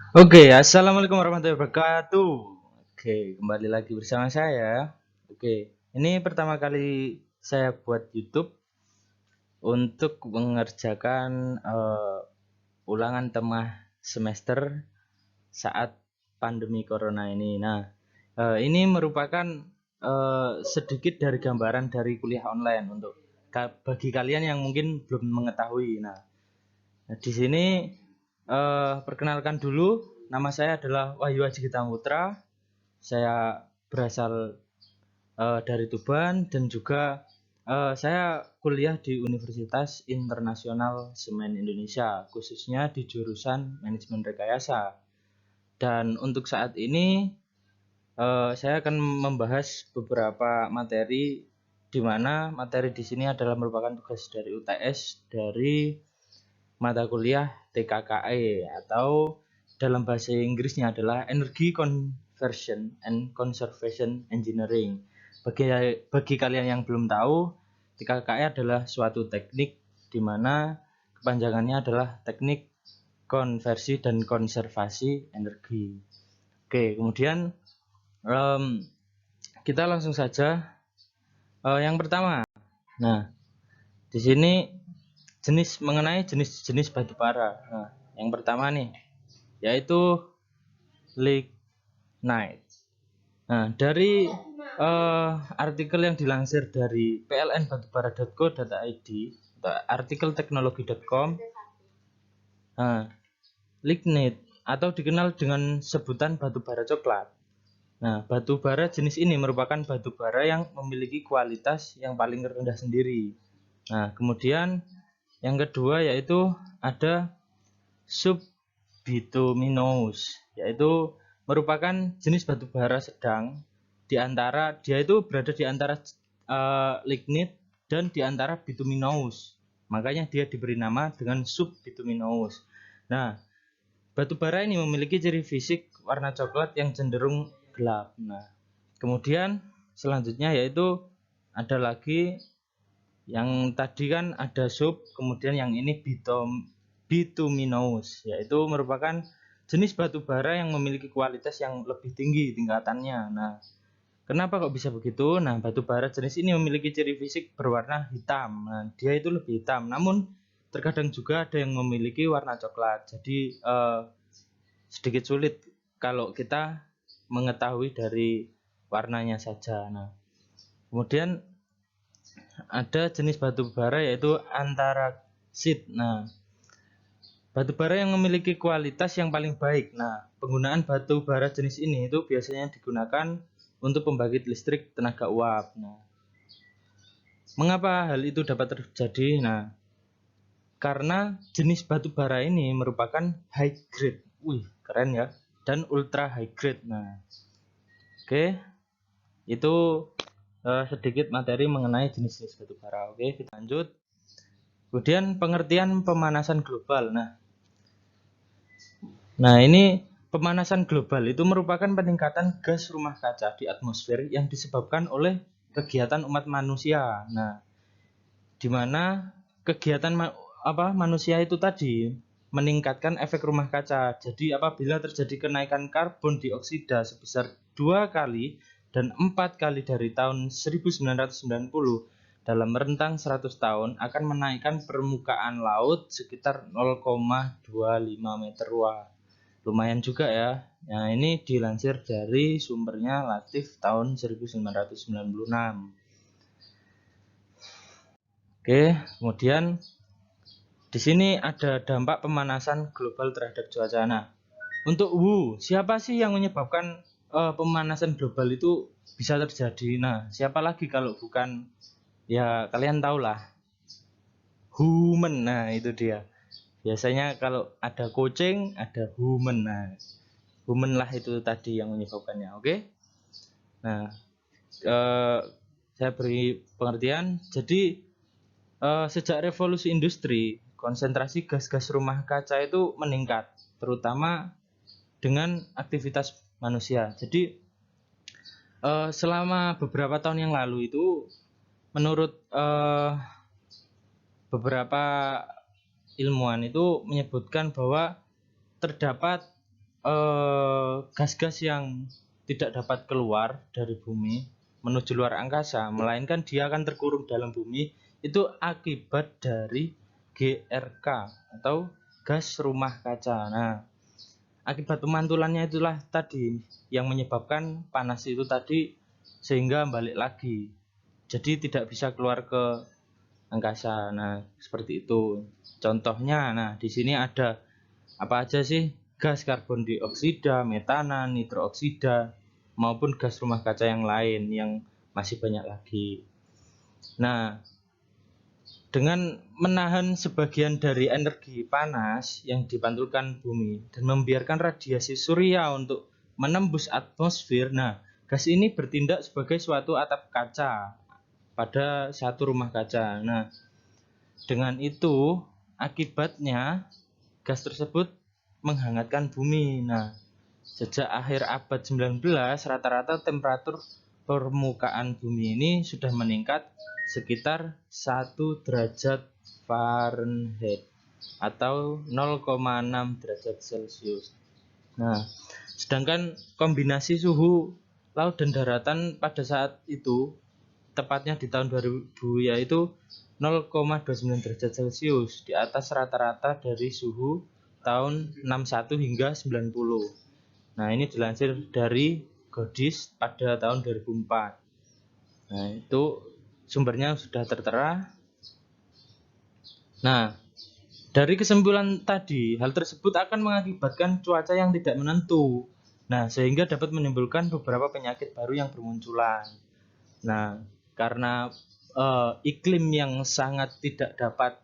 Assalamualaikum warahmatullahi wabarakatuh. Kembali lagi bersama saya. Ini pertama kali saya buat YouTube untuk mengerjakan ulangan tengah semester saat pandemi corona ini. Nah, ini merupakan sedikit dari gambaran dari kuliah online untuk bagi kalian yang mungkin belum mengetahui. Nah, di sini perkenalkan dulu, nama saya adalah Wahyu Aji Putra. Saya berasal dari Tuban dan juga saya kuliah di Universitas Internasional Semen Indonesia, khususnya di jurusan Manajemen Rekayasa. Dan untuk saat ini saya akan membahas beberapa materi di mana materi di sini adalah merupakan tugas dari UTS dari mata kuliah TKKE atau dalam bahasa Inggrisnya adalah Energy Conversion and Conservation Engineering. Bagi kalian yang belum tahu, TKKE adalah suatu teknik di mana kepanjangannya adalah teknik konversi dan konservasi energi. Kemudian kita langsung saja yang pertama. Nah, di sini mengenai jenis-jenis batu bara. Nah, yang pertama nih yaitu lignite. Nah, dari artikel yang dilansir dari plnbatubara.co.id atau artikel teknologi.com, lignite atau dikenal dengan sebutan batu bara coklat. Nah, batu bara jenis ini merupakan batu bara yang memiliki kualitas yang paling rendah sendiri. Nah, kemudian yang kedua yaitu ada subbituminous, yaitu merupakan jenis batu bara sedang dia itu berada di antara lignite dan di antara bituminous. Makanya dia diberi nama dengan subbituminous. Nah, batu bara ini memiliki ciri fisik warna coklat yang cenderung gelap. Nah, kemudian selanjutnya yaitu ada lagi yang tadi kan ada kemudian yang ini bituminous, yaitu merupakan jenis batu bara yang memiliki kualitas yang lebih tinggi tingkatannya. Nah, kenapa kok bisa begitu? Nah, batu bara jenis ini memiliki ciri fisik berwarna hitam. Nah, dia itu lebih hitam, namun terkadang juga ada yang memiliki warna coklat. Jadi sedikit sulit kalau kita mengetahui dari warnanya saja. Nah, kemudian ada jenis batu bara yaitu antrasit. Nah, batu bara yang memiliki kualitas yang paling baik. Nah, penggunaan batu bara jenis ini itu biasanya digunakan untuk pembangkit listrik tenaga uap. Nah, mengapa hal itu dapat terjadi? Nah, karena jenis batu bara ini merupakan high grade. Wih, keren ya. Dan ultra high grade. Nah, itu sedikit materi mengenai jenis-jenis batu bara. Kita lanjut. Kemudian pengertian pemanasan global. Nah, ini pemanasan global itu merupakan peningkatan gas rumah kaca di atmosfer yang disebabkan oleh kegiatan umat manusia. Nah, di mana kegiatan manusia itu tadi meningkatkan efek rumah kaca. Jadi apabila terjadi kenaikan karbon dioksida sebesar 2 kali dan 4 kali dari tahun 1990 dalam rentang 100 tahun akan menaikkan permukaan laut sekitar 0,25 meter. Wah, lumayan juga ya. Nah, ini dilansir dari sumbernya Latif tahun 1996. Kemudian di sini ada dampak pemanasan global terhadap cuaca. Nah, untuk siapa sih yang menyebabkan pemanasan global itu bisa terjadi? Nah, siapa lagi kalau bukan, ya kalian tahulah, human. Nah, itu dia. Biasanya kalau ada kucing, ada human. Nah, human lah itu tadi yang menyebabkannya. Nah, saya beri pengertian. Jadi sejak revolusi industri, konsentrasi gas-gas rumah kaca itu meningkat, terutama dengan aktivitas manusia. Jadi selama beberapa tahun yang lalu itu, menurut beberapa ilmuwan itu menyebutkan bahwa terdapat gas-gas yang tidak dapat keluar dari bumi menuju luar angkasa, melainkan dia akan terkurung dalam bumi, itu akibat dari GRK atau gas rumah kaca. Nah, akibat pemantulannya itulah tadi yang menyebabkan panas itu tadi, sehingga balik lagi. Jadi tidak bisa keluar ke angkasa. Nah, seperti itu. Contohnya, nah di sini ada apa aja sih? Gas karbon dioksida, metana, nitrooksida, maupun gas rumah kaca yang lain yang masih banyak lagi. Nah, dengan menahan sebagian dari energi panas yang dipantulkan bumi dan membiarkan radiasi surya untuk menembus atmosfer, nah gas ini bertindak sebagai suatu atap kaca pada satu rumah kaca. Nah, dengan itu akibatnya gas tersebut menghangatkan bumi. Nah, sejak akhir abad 19, rata-rata temperatur permukaan bumi ini sudah meningkat sekitar 1 derajat Fahrenheit atau 0,6 derajat Celcius. Nah, sedangkan kombinasi suhu laut dan daratan pada saat itu, tepatnya di tahun 2000, yaitu 0,29 derajat Celcius, di atas rata-rata dari suhu tahun 61 hingga 90. Nah, ini dilansir dari Godis pada tahun 2004. Nah, itu sumbernya sudah tertera. Nah, dari kesimpulan tadi, hal tersebut akan mengakibatkan cuaca yang tidak menentu. Nah, sehingga dapat menimbulkan beberapa penyakit baru yang bermunculan. Nah, karena iklim yang sangat tidak dapat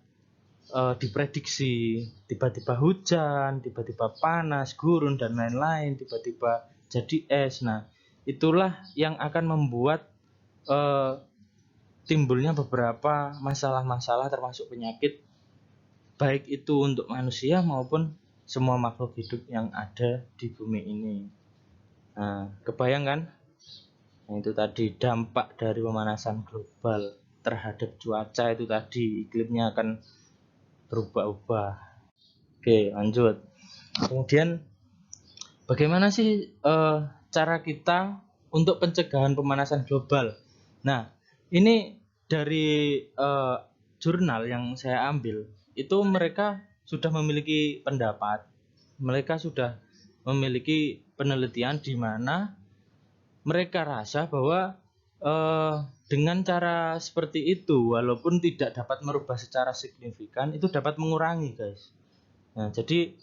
diprediksi, tiba-tiba hujan, tiba-tiba panas, gurun, dan lain-lain, tiba-tiba jadi es. Nah, itulah yang akan membuat timbulnya beberapa masalah-masalah termasuk penyakit, baik itu untuk manusia maupun semua makhluk hidup yang ada di bumi ini. Nah, kebayang kan? Nah, itu tadi dampak dari pemanasan global terhadap cuaca itu tadi, iklimnya akan berubah-ubah. Oke, lanjut. Kemudian bagaimana sih cara kita untuk pencegahan pemanasan global? Nah, ini dari jurnal yang saya ambil, itu mereka sudah memiliki pendapat, mereka sudah memiliki penelitian di mana mereka rasa bahwa dengan cara seperti itu, walaupun tidak dapat merubah secara signifikan, itu dapat mengurangi, guys. Nah, jadi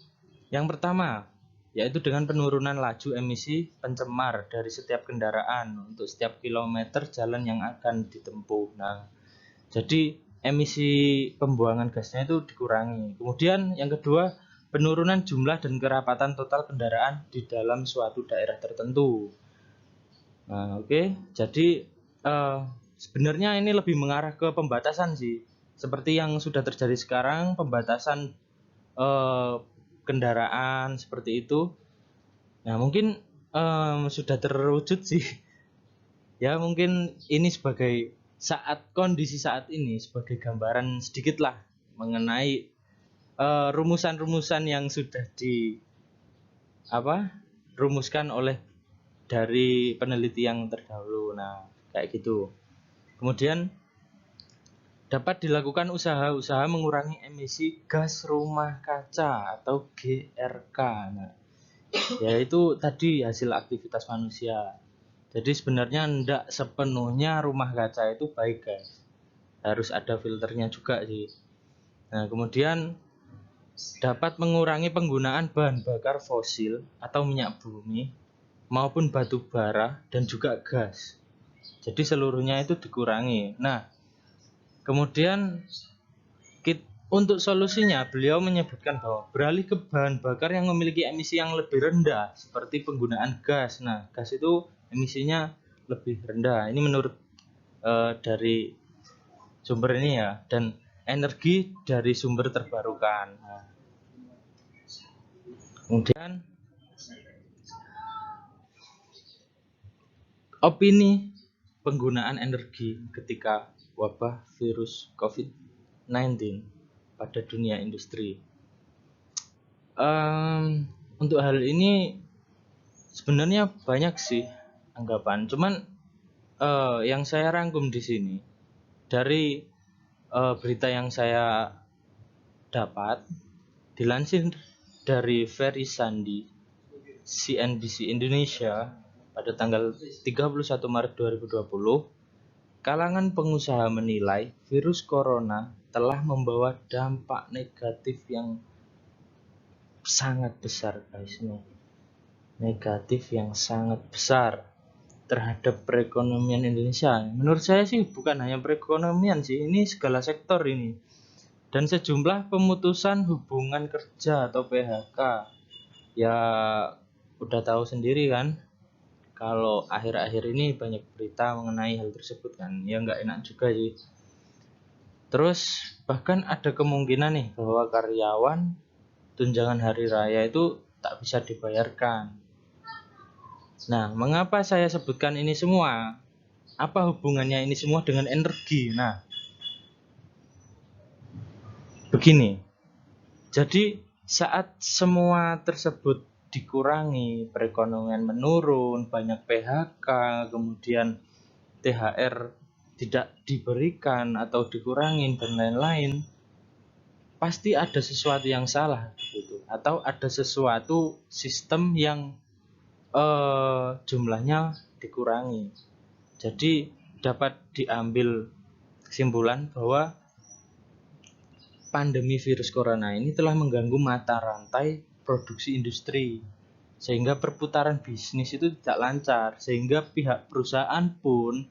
yang pertama yaitu dengan penurunan laju emisi pencemar dari setiap kendaraan untuk setiap kilometer jalan yang akan ditempuh. Nah, jadi emisi pembuangan gasnya itu dikurangi. Kemudian yang kedua, penurunan jumlah dan kerapatan total kendaraan di dalam suatu daerah tertentu. Nah, oke. Jadi sebenarnya ini lebih mengarah ke pembatasan sih. Seperti yang sudah terjadi sekarang, pembatasan kendaraan seperti itu. Nah, mungkin sudah terwujud sih. Ya, mungkin ini sebagai kondisi saat ini sebagai gambaran sedikit lah mengenai rumusan-rumusan yang sudah rumuskan oleh dari peneliti yang terdahulu. Nah, kayak gitu. Kemudian dapat dilakukan usaha-usaha mengurangi emisi gas rumah kaca atau GRK. Nah, yaitu tadi hasil aktivitas manusia. Jadi sebenarnya tidak sepenuhnya rumah kaca itu baik, guys. Harus ada filternya juga sih. Nah, kemudian dapat mengurangi penggunaan bahan bakar fosil atau minyak bumi maupun batu bara dan juga gas. Jadi seluruhnya itu dikurangi. Nah, kemudian untuk solusinya beliau menyebutkan bahwa beralih ke bahan bakar yang memiliki emisi yang lebih rendah seperti penggunaan gas. Nah, gas itu emisinya lebih rendah. Ini menurut dari sumber ini ya, dan energi dari sumber terbarukan. Nah, kemudian opini penggunaan energi ketika wabah virus COVID-19 pada dunia industri. untuk hal ini sebenarnya banyak sih anggapan, cuman yang saya rangkum di sini dari berita yang saya dapat dilansir dari Ferry Sandi CNBC Indonesia pada tanggal 31 Maret 2020, kalangan pengusaha menilai virus corona telah membawa dampak negatif yang sangat besar, guys. Negatif yang sangat besar terhadap perekonomian Indonesia. Menurut saya sih bukan hanya perekonomian sih, ini segala sektor ini. Dan sejumlah pemutusan hubungan kerja atau PHK. Ya udah tahu sendiri kan, kalau akhir-akhir ini banyak berita mengenai hal tersebut kan, ya nggak enak juga sih. Terus bahkan ada kemungkinan nih bahwa karyawan tunjangan hari raya itu tak bisa dibayarkan. Nah, mengapa saya sebutkan ini semua? Apa hubungannya ini semua dengan energi? Nah, begini. Jadi saat semua tersebut dikurangi, perekonomian menurun, banyak PHK, kemudian THR tidak diberikan atau dikurangin dan lain-lain, pasti ada sesuatu yang salah gitu, atau ada sesuatu sistem yang jumlahnya dikurangi. Jadi dapat diambil kesimpulan bahwa pandemi virus corona ini telah mengganggu mata rantai produksi industri, sehingga perputaran bisnis itu tidak lancar, sehingga pihak perusahaan pun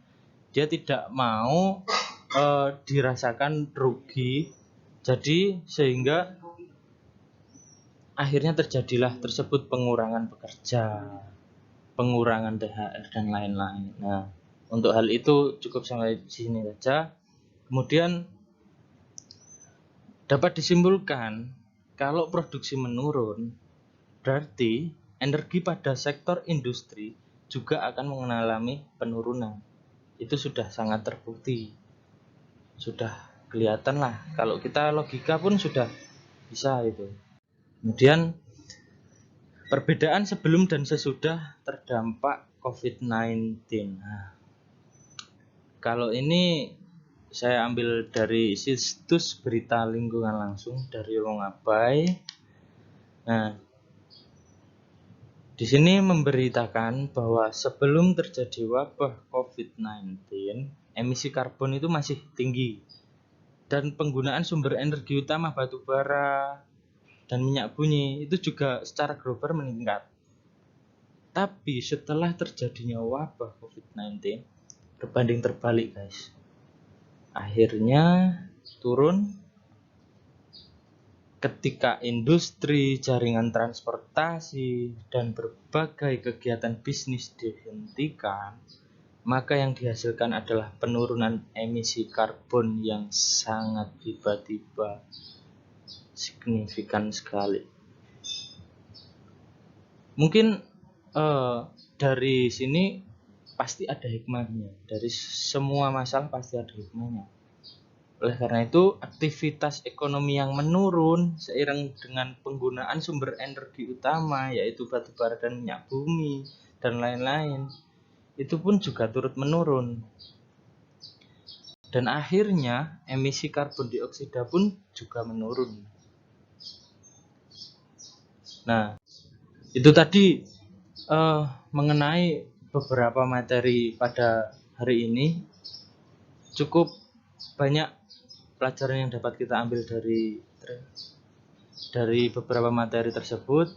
dia tidak mau dirasakan rugi. Jadi sehingga akhirnya terjadilah tersebut pengurangan pekerja, pengurangan THR dan lain-lain. Nah, untuk hal itu cukup sampai sini saja. Kemudian dapat disimpulkan kalau produksi menurun, berarti energi pada sektor industri juga akan mengalami penurunan. Itu sudah sangat terbukti, sudah kelihatan lah, kalau kita logika pun sudah bisa itu. Kemudian perbedaan sebelum dan sesudah terdampak COVID-19. Nah, kalau ini saya ambil dari situs berita lingkungan langsung dari Longabai. Nah, di sini memberitakan bahwa sebelum terjadi wabah COVID-19, emisi karbon itu masih tinggi dan penggunaan sumber energi utama batu bara dan minyak bumi itu juga secara global meningkat. Tapi setelah terjadinya wabah COVID-19, berbanding terbalik, guys. Akhirnya turun ketika industri, jaringan transportasi, dan berbagai kegiatan bisnis dihentikan, maka yang dihasilkan adalah penurunan emisi karbon yang sangat tiba-tiba, signifikan sekali. Mungkin dari sini pasti ada hikmahnya, dari semua masalah pasti ada hikmahnya. Oleh karena itu, aktivitas ekonomi yang menurun seiring dengan penggunaan sumber energi utama, yaitu batu bara dan minyak bumi dan lain-lain, itu pun juga turut menurun. Dan akhirnya emisi karbon dioksida pun juga menurun. Nah, itu tadi mengenai beberapa materi pada hari ini. Cukup banyak pelajaran yang dapat kita ambil dari beberapa materi tersebut,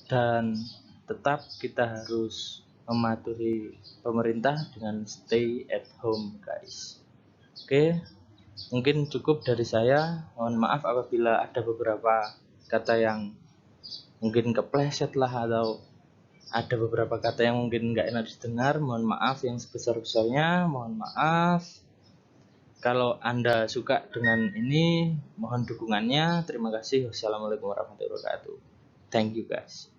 dan tetap kita harus mematuhi pemerintah dengan stay at home, guys. Oke, mungkin cukup dari saya. Mohon maaf apabila ada beberapa kata yang mungkin kepleset lah, atau ada beberapa kata yang mungkin nggak enak didengar. Mohon maaf yang sebesar-besarnya. Mohon maaf. Kalau Anda suka dengan ini, mohon dukungannya. Terima kasih. Wassalamualaikum warahmatullahi wabarakatuh. Thank you, guys.